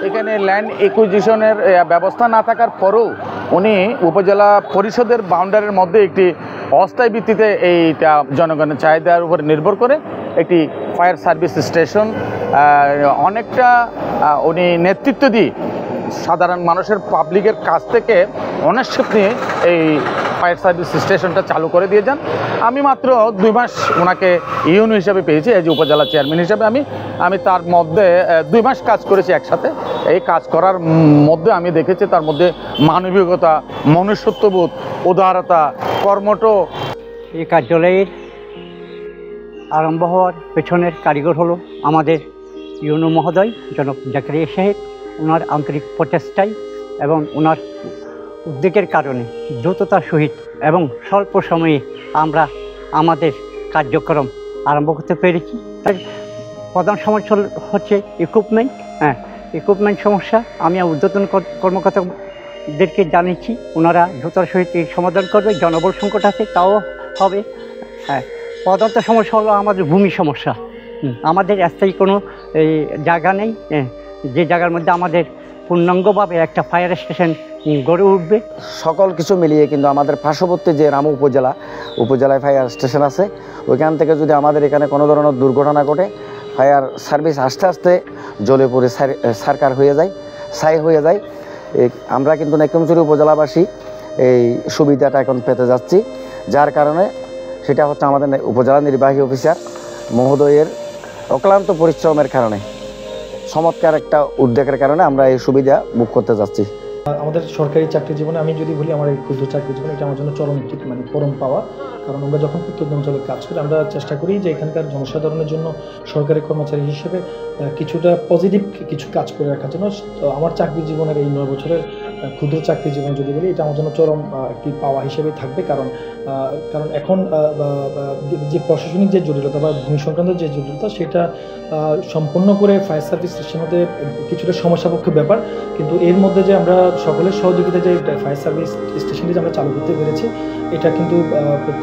এখানে ল্যান্ড একুইজিশনের ব্যবস্থা না থাকার পরেও উনি উপজেলা পরিষদের বাউন্ডারির মধ্যে একটি অস্থায়ী ভিত্তিতে এইটা জনগণের চাহিদার উপর নির্ভর করে একটি ফায়ার সার্ভিস স্টেশন অনেকটা উনি নেতৃত্ব দিয়ে সাধারণ মানুষের পাবলিকের কাছ থেকে অনেক নিয়ে এই ফায়ার সার্ভিস স্টেশনটা চালু করে দিয়ে যান। আমি মাত্র 2 মাস ওনাকে ইউনো হিসাবে পেয়েছি, এই যে উপজেলা চেয়ারম্যান হিসাবে আমি তার মধ্যে 2 মাস কাজ করেছি একসাথে। এই কাজ করার মধ্যে আমি দেখেছি তার মধ্যে মানবিকতা, মনুষ্যত্ববোধ, উদারতা, কর্মঠ। এই কার্যালয়ের আরম্ভ হওয়ার পেছনের কারিগর হলো আমাদের ইউনো মহোদয় জনাব জাকারিয়া সাহেব। ওনার আন্তরিক প্রচেষ্টায় এবং ওনার উদ্যোগের কারণে দ্রুততার সহিত এবং স্বল্প সময়ে আমরা আমাদের কার্যক্রম আরম্ভ করতে পেরেছি। তার প্রধান সমস্যা হচ্ছে ইকুইপমেন্ট সমস্যা। আমি ঊর্ধ্বতন কর্মকর্তাদেরকে জানিয়েছি, ওনারা দ্রুততার সহিত এই সমাধান করবে। জনবল সংকট আছে, তাও হবে। প্রধানত সমস্যা হলো আমাদের ভূমি সমস্যা। আমাদের স্থায়ী কোনো জায়গা নেই যে জায়গার মধ্যে আমাদের পূর্ণাঙ্গভাবে একটা ফায়ার স্টেশন গড়ে উঠবে। সকল কিছু মিলিয়ে কিন্তু আমাদের পার্শ্ববর্তী যে রামু উপজেলায় ফায়ার স্টেশন আছে, ওইখান থেকে যদি আমাদের এখানে কোনো ধরনের দুর্ঘটনা ঘটে, ফায়ার সার্ভিস আস্তে আস্তে জ্বলে পড়ে ছারখার হয়ে যায়, ছাই হয়ে যায়। আমরা কিন্তু নেকুমছড়ি উপজেলাবাসী এই সুবিধাটা এখন পেতে যাচ্ছি, যার কারণে সেটা হচ্ছে আমাদের উপজেলা নির্বাহী অফিসার মহোদয়ের অক্লান্ত পরিশ্রমের কারণে, চমৎকার একটা উদ্যোগের কারণে আমরা এই সুবিধা বুক করতে যাচ্ছি। আমাদের সরকারি চাকরি জীবনে আমি যদি বলি, আমার এই ক্ষুদ্র চাকরি জীবনে এটা আমার জন্য চরম একটি পরম পাওয়া। কারণ আমরা যখন প্রত্যন্ত অঞ্চলে কাজ করি, আমরা চেষ্টা করি যে এখানকার জনসাধারণের জন্য সরকারি কর্মচারী হিসেবে কিছুটা পজিটিভ কিছু কাজ করে রাখার জন্য। আমার চাকরি জীবনের এই 9 বছরের ক্ষুদ্র চাকরি জীবন যদি বলি, এটা আমার জন্য চরম একটি পাওয়া হিসেবে থাকবে। কারণ এখন যে প্রশাসনিক যে জটিলতা বা ভূমি সংক্রান্ত যে জটিলতা, সেটা সম্পন্ন করে ফায়ার সার্ভিস স্টেশন হতে কিছুটা সমস্যাপক্ষ ব্যাপার। কিন্তু এর মধ্যে যে আমরা সকলের সহযোগিতা যে ফায়ার সার্ভিস স্টেশনটি যে আমরা চালু করতে পেরেছি, এটা কিন্তু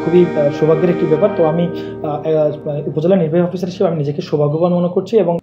খুবই সৌভাগ্যের একটি ব্যাপার। তো আমি উপজেলা নির্বাহী অফিসার হিসেবে আমি নিজেকে সৌভাগ্যবান মনে করছি। এবং